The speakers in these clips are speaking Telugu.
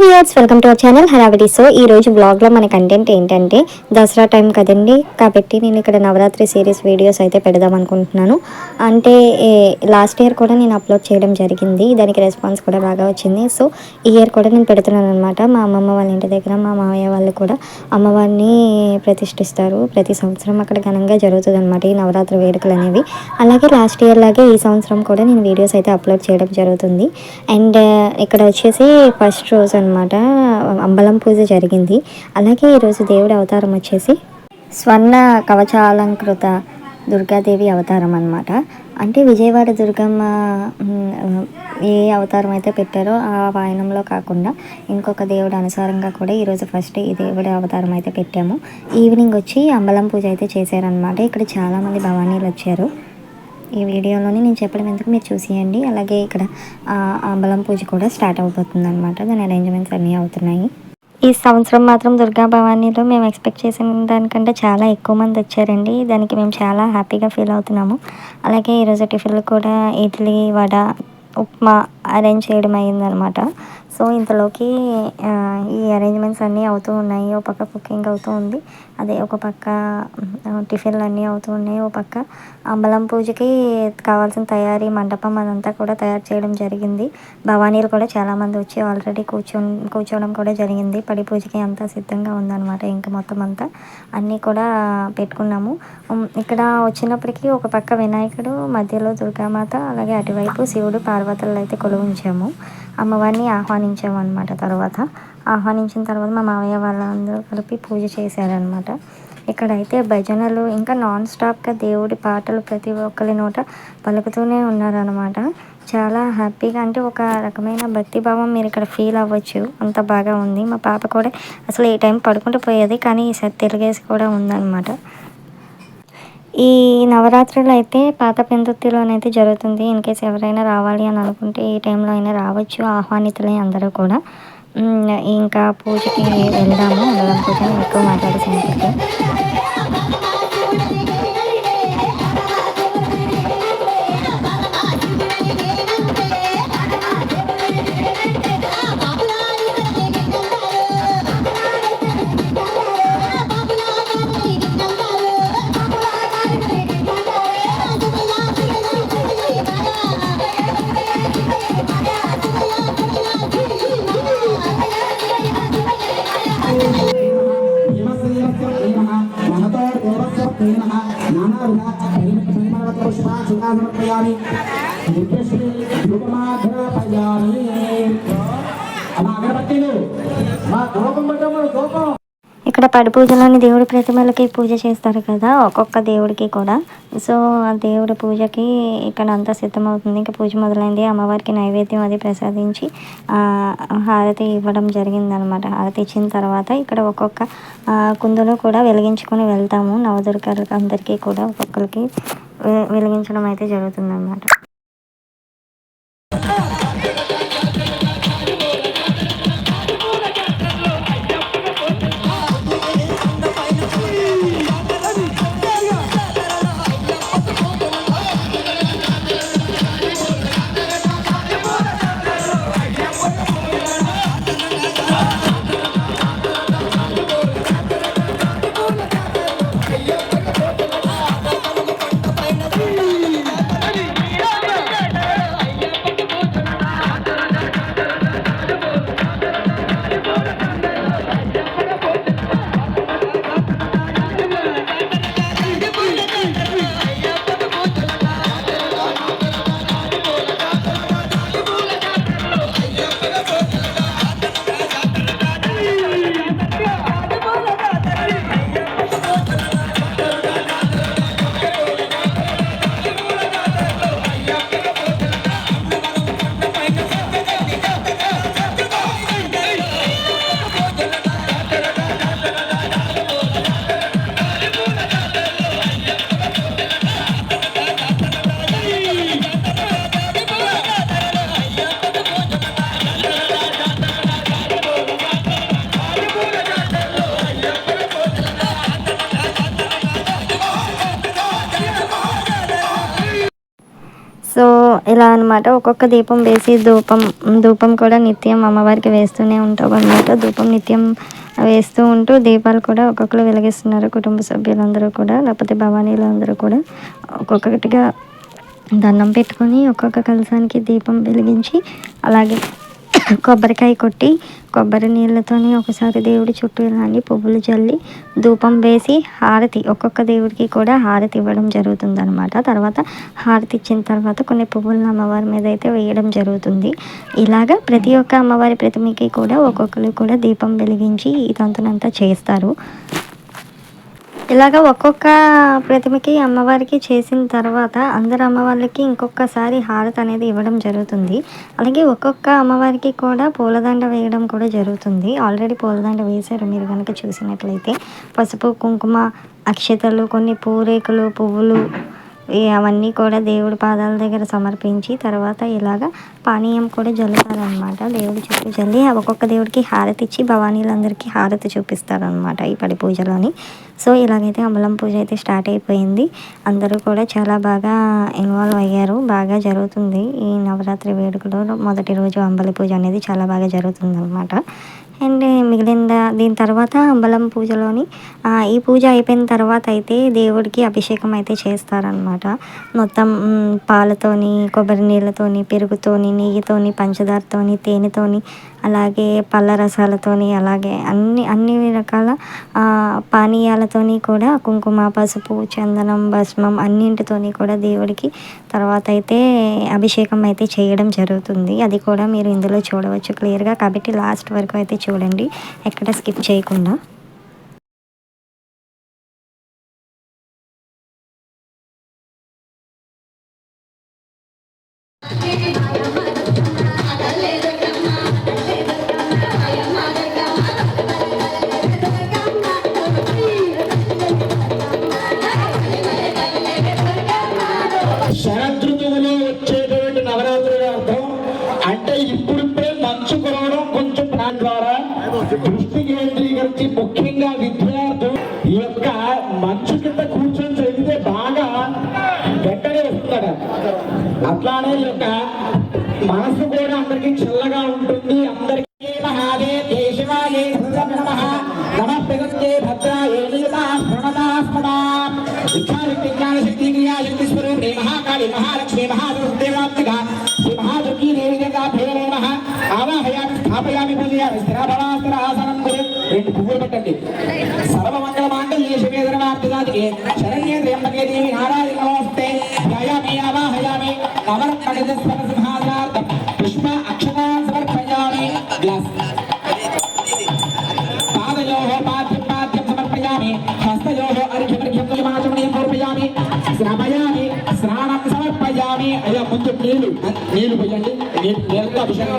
Viewers, welcome to our channel హడావిడి. సో ఈ రోజు బ్లాగ్లో మన కంటెంట్ ఏంటంటే దసరా టైం కదండి, కాబట్టి నేను ఇక్కడ నవరాత్రి సిరీస్ వీడియోస్ అయితే పెడదాం అనుకుంటున్నాను. అంటే లాస్ట్ ఇయర్ కూడా నేను అప్లోడ్ చేయడం జరిగింది, దానికి రెస్పాన్స్ కూడా బాగా వచ్చింది. సో ఈ ఇయర్ కూడా నేను పెడుతున్నాను అనమాట. మా అమ్మమ్మ వాళ్ళ ఇంటి దగ్గర మా మామయ్య వాళ్ళు కూడా అమ్మవారిని ప్రతిష్ఠిస్తారు. ప్రతి సంవత్సరం అక్కడ ఘనంగా జరుగుతుంది అనమాట ఈ నవరాత్రి వేడుకలు అనేవి. అలాగే లాస్ట్ ఇయర్ లాగే ఈ సంవత్సరం కూడా నేను వీడియోస్ అయితే అప్లోడ్ చేయడం జరుగుతుంది. అండ్ ఇక్కడ వచ్చేసి ఫస్ట్ రోజు అనమాట అంబలం పూజ జరిగింది. అలాగే ఈరోజు దేవుడి అవతారం వచ్చేసి స్వర్ణ కవచాలంకృత దుర్గాదేవి అవతారం అనమాట. అంటే విజయవాడ దుర్గమ్మ ఏ అవతారం అయితే పెట్టారో ఆ వాయనంలో కాకుండా ఇంకొక దేవుడు అనుసారంగా కూడా ఈరోజు ఫస్ట్ ఈ దేవుడి అవతారం అయితే పెట్టాము. ఈవినింగ్ వచ్చి అంబలం పూజ అయితే చేశారనమాట. ఇక్కడ చాలామంది భవానీలు వచ్చారు. ఈ వీడియోలోని నేను చెప్పడం ఎందుకు, మీరు చూసేయండి. అలాగే ఇక్కడ అంబలం పూజ కూడా స్టార్ట్ అయిపోతుంది అనమాట. దాని అరేంజ్మెంట్స్ అన్నీ అవుతున్నాయి. ఈ సంవత్సరం మాత్రం దుర్గా భవానీలో మేము ఎక్స్పెక్ట్ చేసిన దానికంటే చాలా ఎక్కువ మంది వచ్చారండి. దానికి మేము చాలా హ్యాపీగా ఫీల్ అవుతున్నాము. అలాగే ఈరోజు టిఫిన్లు కూడా ఇడ్లీ, వడ, ఉప్మా అరేంజ్ చేయడం అయిందనమాట. సో ఇంతలోకి ఈ అరేంజ్మెంట్స్ అన్నీ అవుతూ ఉన్నాయి. ఒక పక్క కుకింగ్ అవుతూ ఉంది, అదే ఒక పక్క టిఫిన్లు అన్నీ అవుతూ ఉన్నాయి. ఒక పక్క అంబలం పూజకి కావాల్సిన తయారీ మండపం అదంతా కూడా తయారు చేయడం జరిగింది. భవానీలు కూడా చాలామంది వచ్చి ఆల్రెడీ కూర్చోవడం కూడా జరిగింది. పడి పూజకి అంతా సిద్ధంగా ఉందన్నమాట. ఇంకా మొత్తం అంతా అన్నీ కూడా పెట్టుకున్నాము. ఇక్కడ వచ్చినప్పటికీ ఒక పక్క వినాయకుడు, మధ్యలో దుర్గామాత, అలాగే అటువైపు శివుడు పార్వతులు అయితే కొలువు ఉంచాము. అమ్మవారిని ఆహ్వానించాము అనమాట. ఆహ్వానించిన తర్వాత మా మావయ్య వాళ్ళందరూ కలిపి పూజ చేశారనమాట. ఇక్కడైతే భజనలు ఇంకా నాన్ స్టాప్గా దేవుడి పాటలు ప్రతి ఒక్కరి నోట పలుకుతూనే ఉన్నారనమాట. చాలా హ్యాపీగా, అంటే ఒక రకమైన భక్తిభావం మీరు ఇక్కడ ఫీల్ అవ్వచ్చు. అంత బాగా ఉంది. మా పాప కూడా అసలు ఈ టైం పడుకుంటూ పోయేది, కానీ ఈసారి తిరిగేసి కూడా ఉందన్నమాట. ఈ నవరాత్రులు అయితే పాత పెందుర్తిలోనైతే జరుగుతుంది. ఇన్ కేసు ఎవరైనా రావాలి అని అనుకుంటే ఈ టైంలో అయినా రావచ్చు, ఆహ్వానితులే అందరూ కూడా. ఇంకా పూజకి వెళ్దాము. అమ్మవారి పూజ ఎక్కువ మాట్లాడేసాను. ఇక్కడ పడి పూజలోని దేవుడి ప్రతిమలకి పూజ చేస్తారు కదా, ఒక్కొక్క దేవుడికి కూడా. సో ఆ దేవుడి పూజకి ఇక్కడ అంతా సిద్ధమవుతుంది. ఇంకా పూజ మొదలైంది. అమ్మవారికి నైవేద్యం అది ప్రసాదించి హారతి ఇవ్వడం జరిగిందనమాట. హారతి ఇచ్చిన తర్వాత ఇక్కడ ఒక్కొక్క కుందులు కూడా వెలిగించుకొని వెళ్తాము. నవదుర్గలకు అందరికీ కూడా ఒక్కొక్కరికి వెలిగించడం అయితే జరుగుతుందన్నమాట. సో ఇలా అనమాట ఒక్కొక్క దీపం వేసి ధూపం కూడా నిత్యం అమ్మవారికి వేస్తూనే ఉంటాం అనమాట. ధూపం నిత్యం వేస్తూ ఉంటూ దీపాలు కూడా ఒక్కొక్కరు వెలిగిస్తున్నారు కుటుంబ సభ్యులందరూ కూడా, లేకపోతే భవానీలు అందరూ కూడా ఒక్కొక్కటిగా దండం పెట్టుకొని ఒక్కొక్క కలశానికి దీపం వెలిగించి అలాగే కొబ్బరికాయ కొట్టి కొబ్బరి నీళ్ళతోని ఒకసారి దేవుడి చుట్టూ ఇలాంటి పువ్వులు చల్లి ధూపం వేసి హారతి ఒక్కొక్క దేవుడికి కూడా హారతి ఇవ్వడం జరుగుతుంది అనమాట. తర్వాత హారతి ఇచ్చిన తర్వాత కొన్ని పువ్వులను అమ్మవారి మీద అయితే వేయడం జరుగుతుంది. ఇలాగా ప్రతి ఒక్క అమ్మవారి ప్రతిమకి కూడా ఒక్కొక్కరు కూడా దీపం వెలిగించి ఈ తంతునంతా చేస్తారు. ఇలాగ ఒక్కొక్క ప్రతిమకి అమ్మవారికి చేసిన తర్వాత అందరు అమ్మవారికి ఇంకొకసారి హారతి అనేది ఇవ్వడం జరుగుతుంది. అలాగే ఒక్కొక్క అమ్మవారికి కూడా పూలదండ వేయడం కూడా జరుగుతుంది. ఆల్రెడీ పూలదండ వేశారు మీరు కనుక చూసినట్లయితే. పసుపు కుంకుమ అక్షతలు కొన్ని పూరేకులు పువ్వులు అవన్నీ కూడా దేవుడి పాదాల దగ్గర సమర్పించి తర్వాత ఇలాగ పానీయం కూడా జల్లుతారనమాట. దేవుడి చుట్టూ జల్లి ఒక్కొక్క దేవుడికి హారతి ఇచ్చి భవానీలందరికీ హారతి చూపిస్తారనమాట ఈ పడి పూజలోని. సో ఇలాగైతే అమలం పూజ అయితే స్టార్ట్ అయిపోయింది. అందరూ కూడా చాలా బాగా ఇన్వాల్వ్ అయ్యారు. బాగా జరుగుతుంది ఈ నవరాత్రి వేడుకలో. మొదటి రోజు అంబలి పూజ అనేది చాలా బాగా జరుగుతుంది అనమాట. అండ్ మిగిలిన దీని తర్వాత అంబలం పూజలోని ఈ పూజ అయిపోయిన తర్వాత అయితే దేవుడికి అభిషేకం అయితే చేస్తారనమాట. మొత్తం పాలతోని కొబ్బరి నీళ్ళతోని పెరుగుతోని నెయ్యితోని పంచదారతోని తేనెతోని అలాగే పళ్ళ రసాలతోని అలాగే అన్ని రకాల పానీయాలతోని కూడా కుంకుమ పసుపు చందనం భస్మం అన్నింటితోని కూడా దేవుడికి తర్వాత అయితే అభిషేకం అయితే చేయడం జరుగుతుంది. అది కూడా మీరు ఇందులో చూడవచ్చు క్లియర్గా. కాబట్టి లాస్ట్ వరకు అయితే చూడండి ఎక్కడ స్కిప్ చేయకుండా. శరదృతువులో వచ్చేటువంటి నవరాత్రుల అర్థం అంటే ఇప్పుడిప్పుడే మంచు కురవడం కొంచెం దాని ద్వారా దృష్టి కేంద్రీకరించి ముఖ్యంగా విద్యార్థులు ఈ యొక్క మంచు కింద కూర్చొని చదివితే బాగా వెంటనే వస్తాడు. అట్లానే ఈ యొక్క మనసు కూడా అందరికి చల్లగా ఉంటుంది. అందరికీ महाकाली महालक्ष्मी महादेवात्मिका श्री महादुर्गी देवी देवता भैरव नमः आवाहयामि स्थापयामि पूजयामि स्थिराभवास्थिरासनं कुरु రెండు పువ్వులు పెట్టండి. సర్వమంగళ మాంగళ్యే శివే సర్వార్థసాధికే శరణ్యే త్ర్యంబకే దేవి నారాయణి నమోస్తుతే ధ్యాయామి ఆవాహయామి నవరత్నగజస్వర సింహాసనార్థం పుష్ప అక్షతాన్ సమర్పయామి. పాదయోః పాద్యం పాద్యం సమర్పయామి హస్తయోః అర్ఘ్యమర్ఘ్యం మాచమణీయం సమర్పయామి శ్రమయామి స్నానం సమర్పయామి. అయ్యా ముందు నీళ్లు పోయండి. నీళ్ళతో అభిషేకం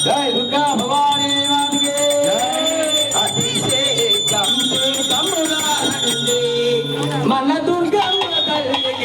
జై దుర్గా భవానీ మాతకి అభిషేకం మన దుర్గమ్మ తల్లికి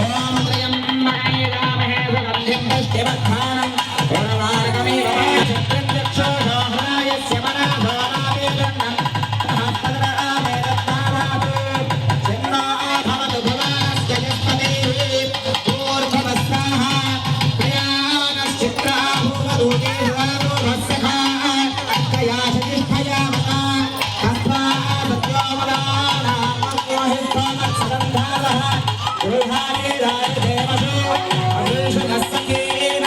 ఓం త్రయంబకే రామహే సుగంధిం పుష్టివర్ధనం ఓర్వారకమేవ చక్షుషోహరాయస్య మనోభావేదన్నం హస్తదరామే దత్తానాతు చిన్నో భవతు భువనస్య యస్పదేవి పూర్వమస్నాః ప్రయాణశ్చిత్రాభూమదూతే భూమస్సఖా అక్కయా శతిష్ఠయామతా తస్మా సత్యోమదానా మోహిత్వమత్సరంధారः గృహాణి రాజదేవసు అభీషణస్సకేన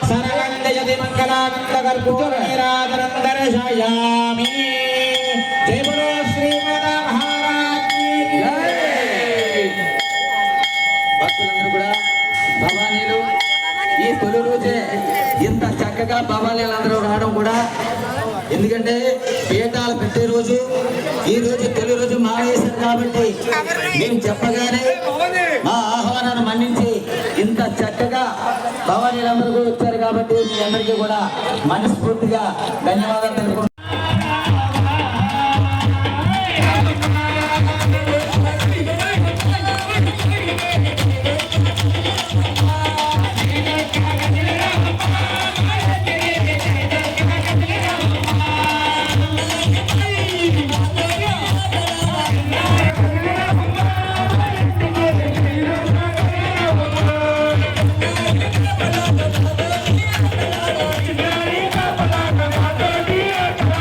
సర్వందయతి మంగళానందకర్పూరనిరాజనం దర్శయామి. జై బోలో శ్రీమద మహారాజ్ కీ జై. భక్తులందరూ కూడా భవానీలు ఈ తొలి రోజే ఇంత చక్కగా భవానీలందరూ రావడం కూడా, ఎందుకంటే పీఠాలు పెట్టే రోజు ఈ రోజు తొలి రోజు మావేశారు కాబట్టి మేము చెప్పగానే మా ఆహ్వానాన్ని మన్నించి ఇంత చక్కగా భవానీలందరూ కూడా వచ్చారు కాబట్టి మీ అందరికీ కూడా మనస్ఫూర్తిగా ధన్యవాదాలు తెలుపుకుంటున్నాను. Thank you.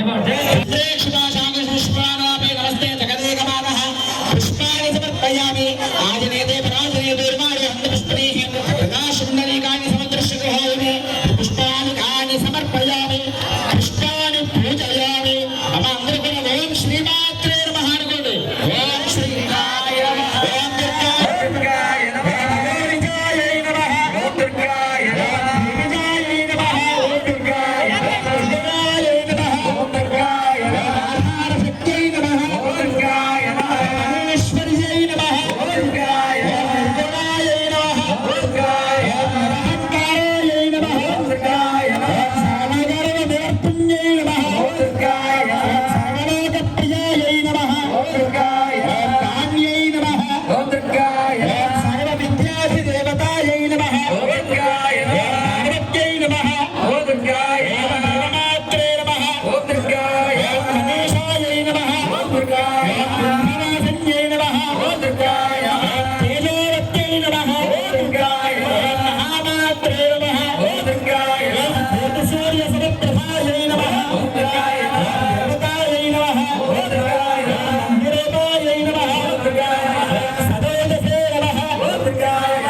नमस्ते जगदेकमानः पुष्पाणि समर्पयामि आजनेते पराजने दुर्माणि हन्तपुष्पैः तदा सुन्दरीकानि समुद्रश्रुतिहायिनि पुष्पाणि समर्पयामि पुष्पाणि पूजयामि मम అందరికీ ఓం శ్రీమాత్రే నమః అనుకోండి ఓం శ్రీరాయ నమః ఓం దుర్గాయ నమః ఓం దుర్గాయ నమః ఓం దుర్గాయ నమః ఓం దుర్గాయ నమః ఓం దుర్గాయ నమః శక్తి నమః ఓం దుర్గాయ నమః ఈశ్వర్యై నమః ఓం దుర్గాయ గుణాయ నమః ఓం దుర్గాయ అహంకారాయ నమః ఓం దుర్గాయ నమః సామగర్వ దర్పుణ్యై నమః ఓం దుర్గాయ సర్వలోకప్రియాయై నమః ఓం దుర్గాయ కామ్యై నమః ఓం దుర్గాయ సర్వ విద్యాధి దేవతాయై నమః ఓం దుర్గాయ పార్వత్యై నమః ఓం దుర్గాయ పరమాత్రే నమః ఓం దుర్గాయ గణేశాయై నమః ఓం దుర్గాయ బ్రహ్మనాథన్యై నమః ఓం దుర్గాయ తేజోవత్యై నమః ఓం దుర్గాయ మహామాత్రే నమః ఓం దుర్గాయ సూర్య సమప్రభాయై నమః ఓం దుర్గాయ దేవతాయై నమః ఓం దుర్గాయ నిరూపాయై నమః ఓం దుర్గాయ సదోదసే నమః ఓం దుర్గాయ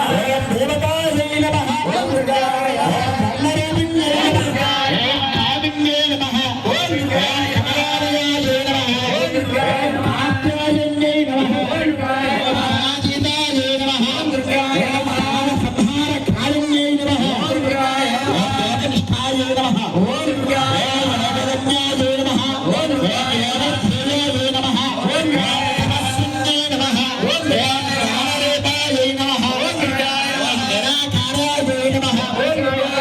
దేవతాయై నమః ఓం దుర్గాయ బ్రహ్మరూపిణ్యై నమః కామిన్యై నమః ఓం దుర్గాయ కమలాలయాయై నమః ఓం దుర్గాయ ఆప్యాయన్యై నమః ఓం దుర్గాయ పరాజితాయై నమః ఓం దుర్గాయ సంహార కారిణ్యై నమః ఓం దుర్గాయ దేవనిష్ఠాయై నమః ఓం దుర్గాయ వరదన్యాయై నమః ఓం దుర్గాయ ధీరాయై నమః ఓం దుర్గాయ తపస్విన్యై నమః ఓం దుర్గాయ జ్ఞానరూపాయై నమః ఓం దుర్గాయ నిరాకారాయై నమః ఓం దుర్గాయ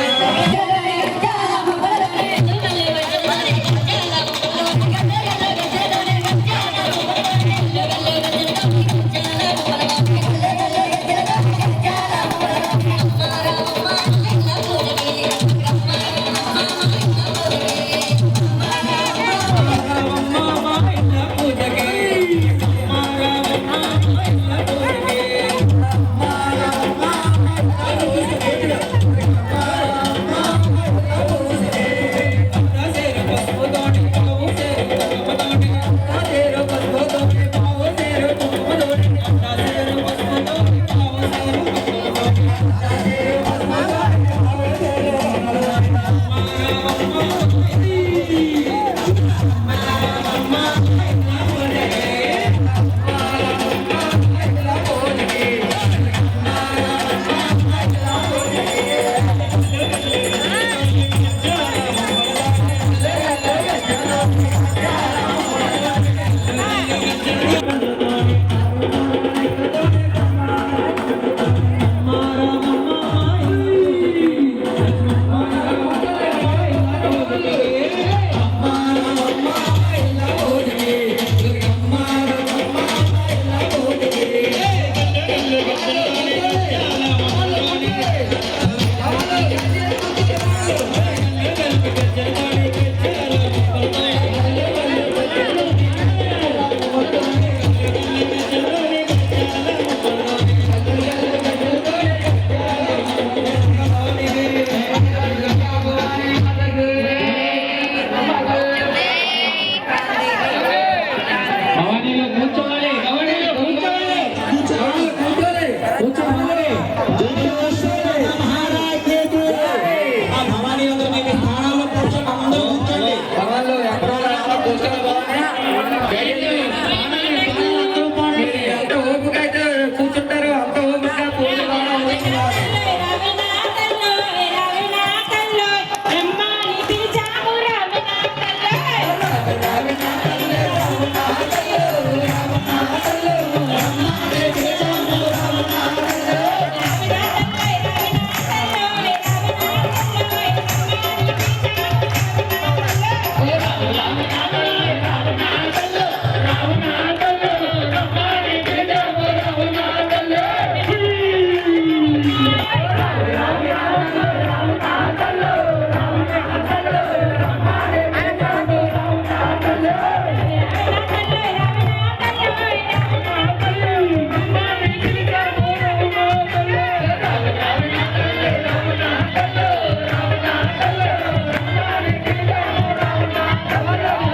Come on.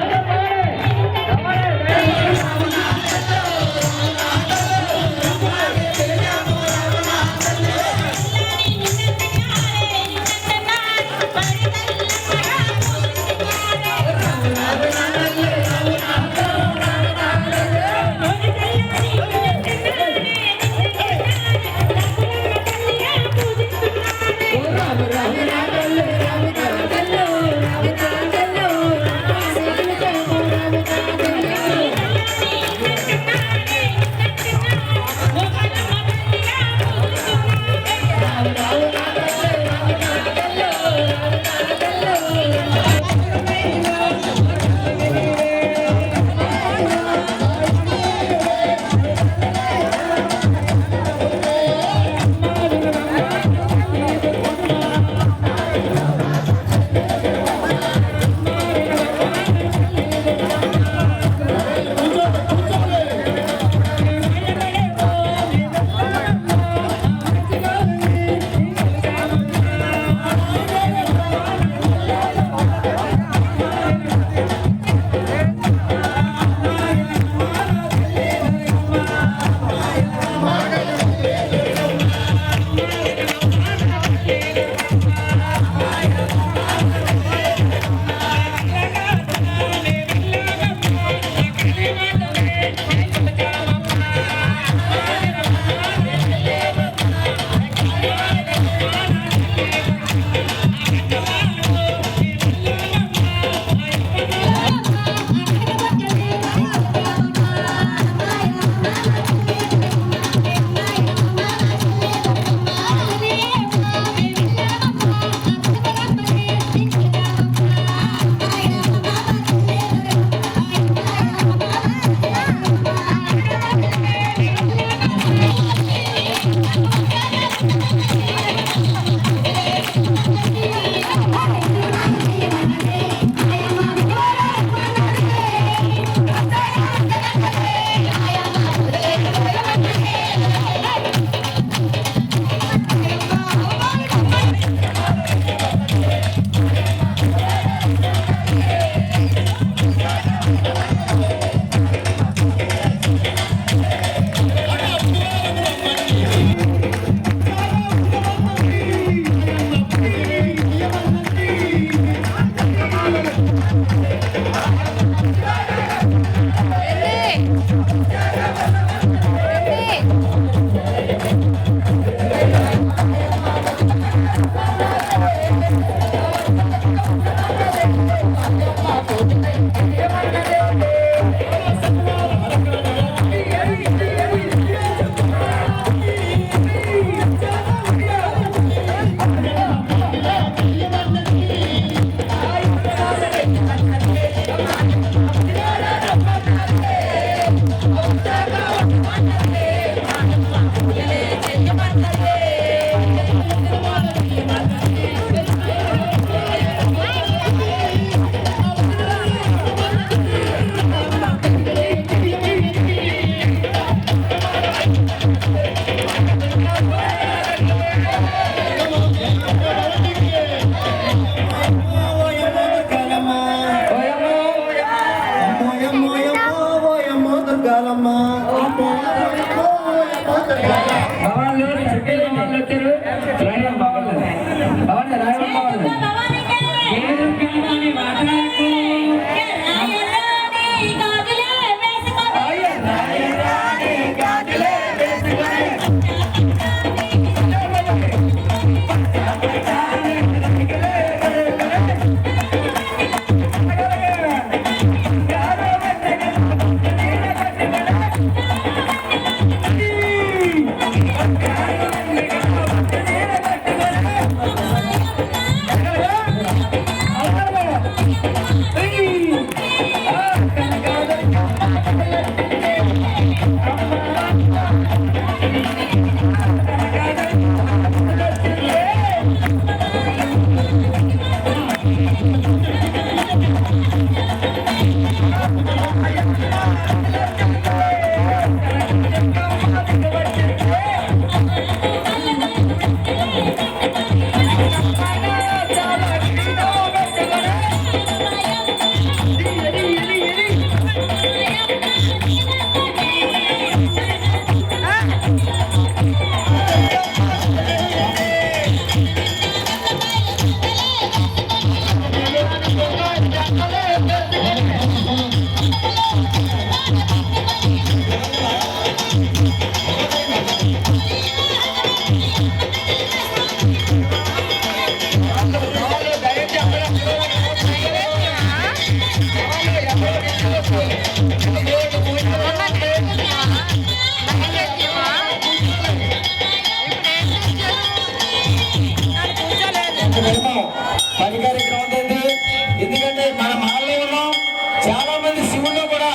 ఎందుకంటే మన మాల్లో ఉన్నాం చాలా మంది శివుల్లో కూడా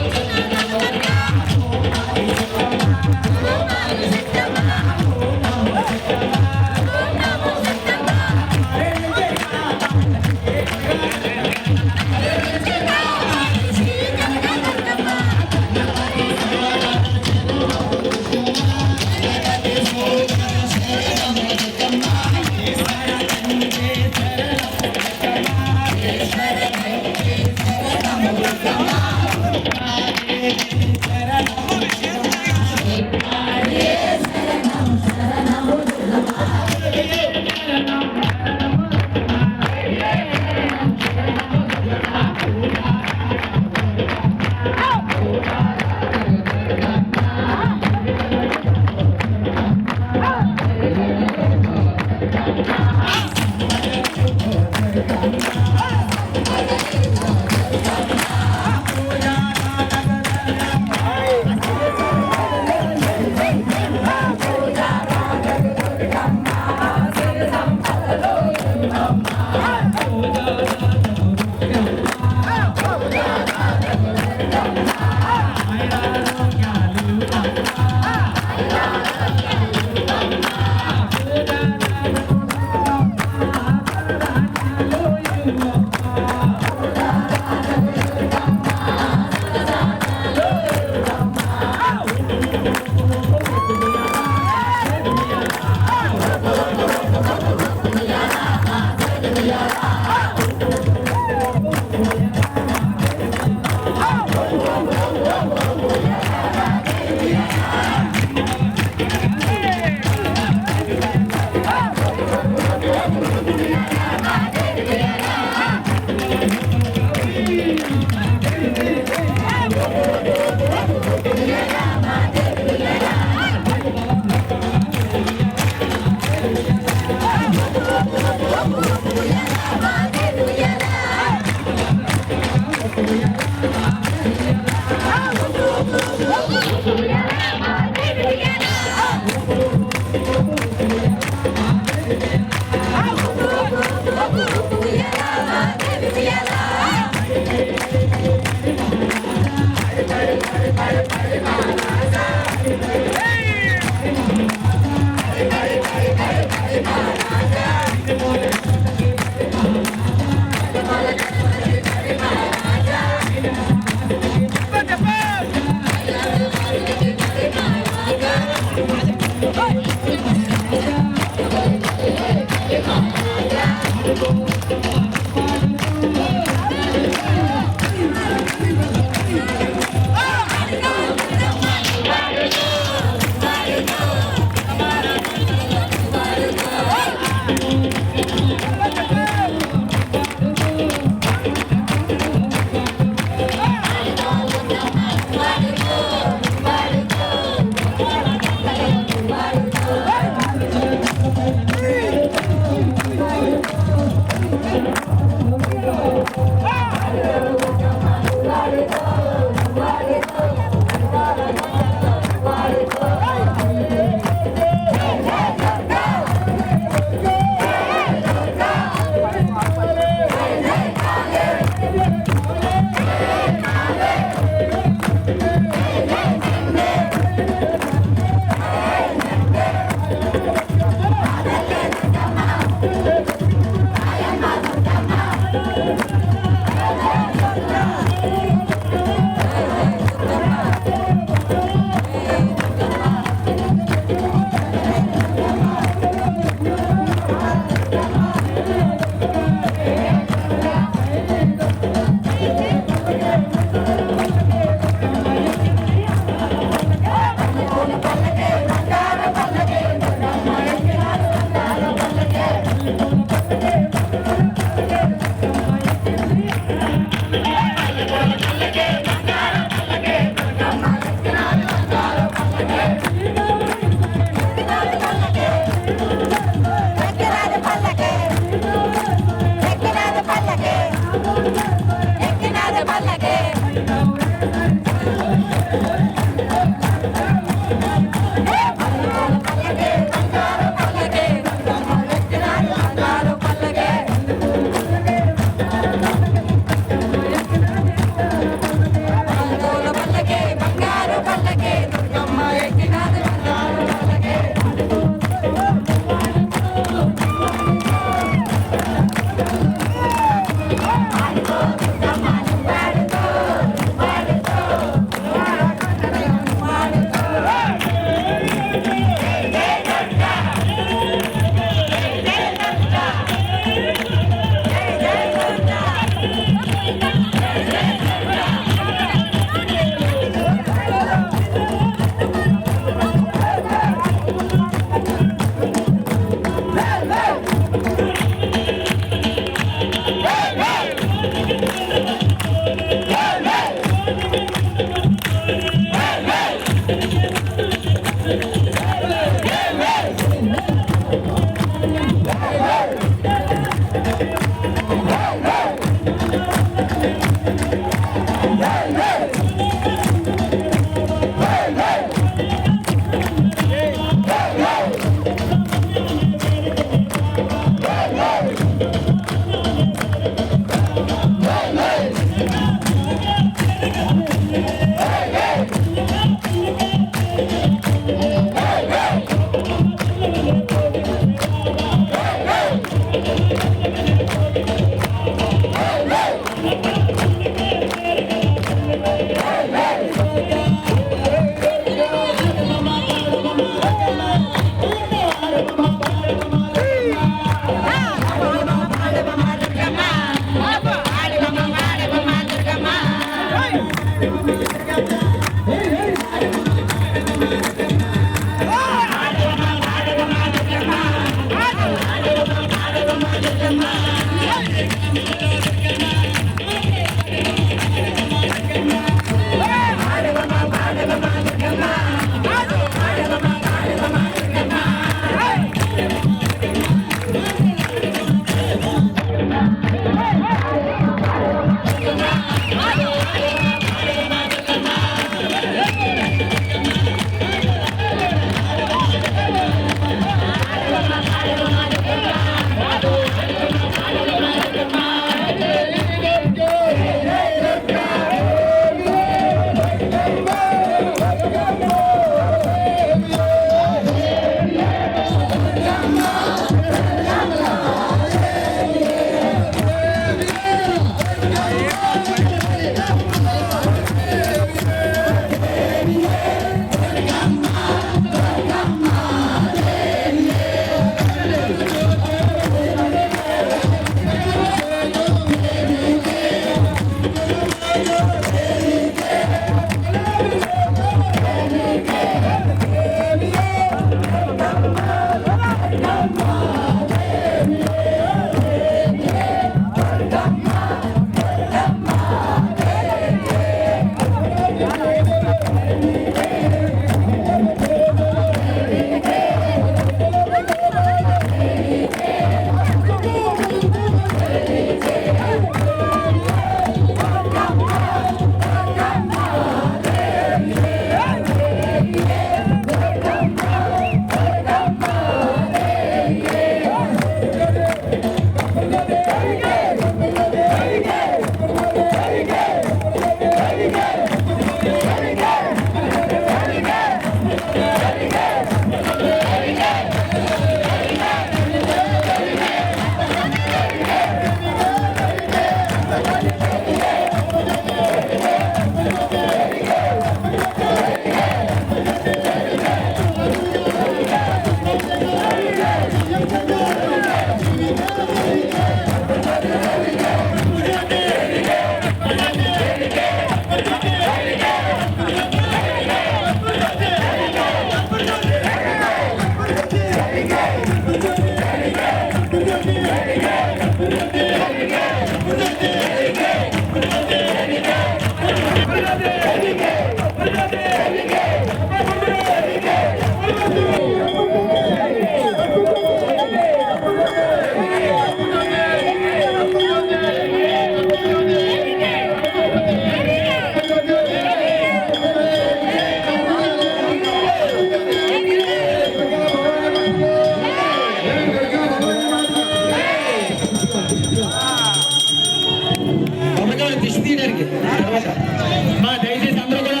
మా దయచేసి అందరూ కూడా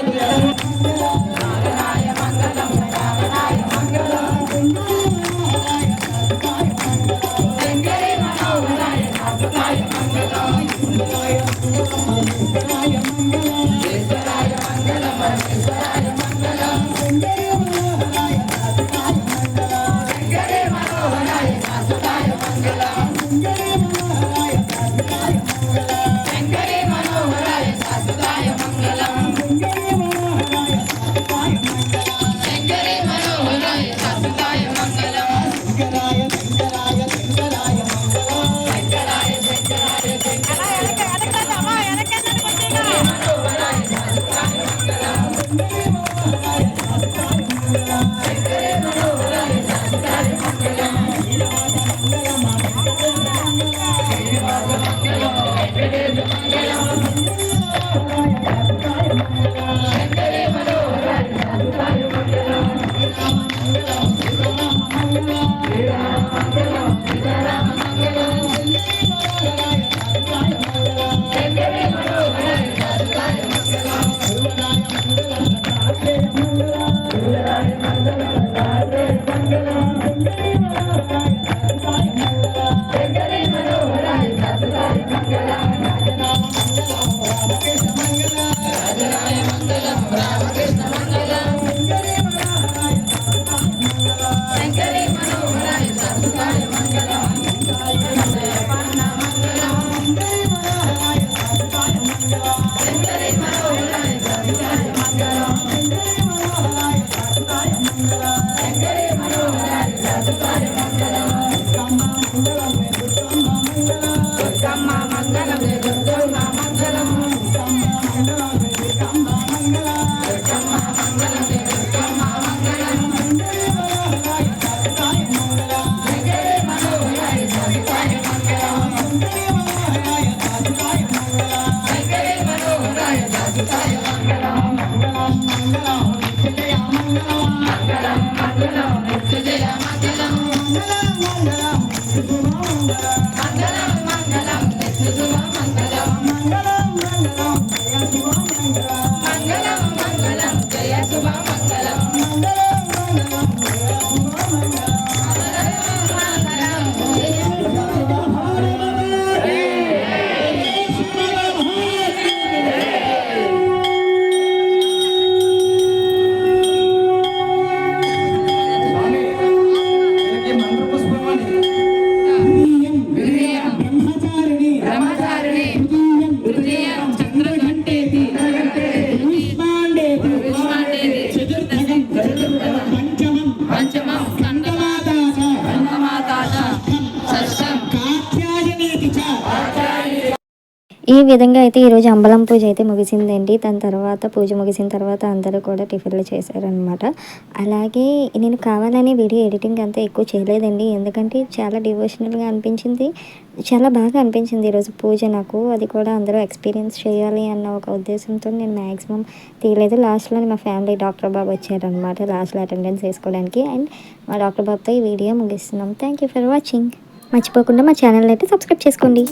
శంకరే మనోహరాయ విధంగా అయితే ఈరోజు అంబలం పూజ అయితే ముగిసిందండి. దాని తర్వాత పూజ ముగిసిన తర్వాత అందరూ కూడా టిఫిన్లు చేశారనమాట. అలాగే నేను కావాలని వీడియో ఎడిటింగ్ అంతా ఎక్కువ చేయలేదండి, ఎందుకంటే చాలా డివోషనల్గా అనిపించింది, చాలా బాగా అనిపించింది ఈరోజు పూజ నాకు. అది కూడా అందరూ ఎక్స్పీరియన్స్ చేయాలి అన్న ఒక ఉద్దేశంతో నేను మ్యాక్సిమం తీయలేదు. లాస్ట్లో మా ఫ్యామిలీ డాక్టర్ బాబు వచ్చారనమాట లాస్ట్లో అటెండెన్స్ వేసుకోవడానికి. అండ్ మా డాక్టర్ బాబుతో ఈ వీడియో ముగిస్తున్నాం. Thank you for watching. మర్చిపోకుండా మా ఛానల్ అయితే సబ్స్క్రైబ్ చేసుకోండి.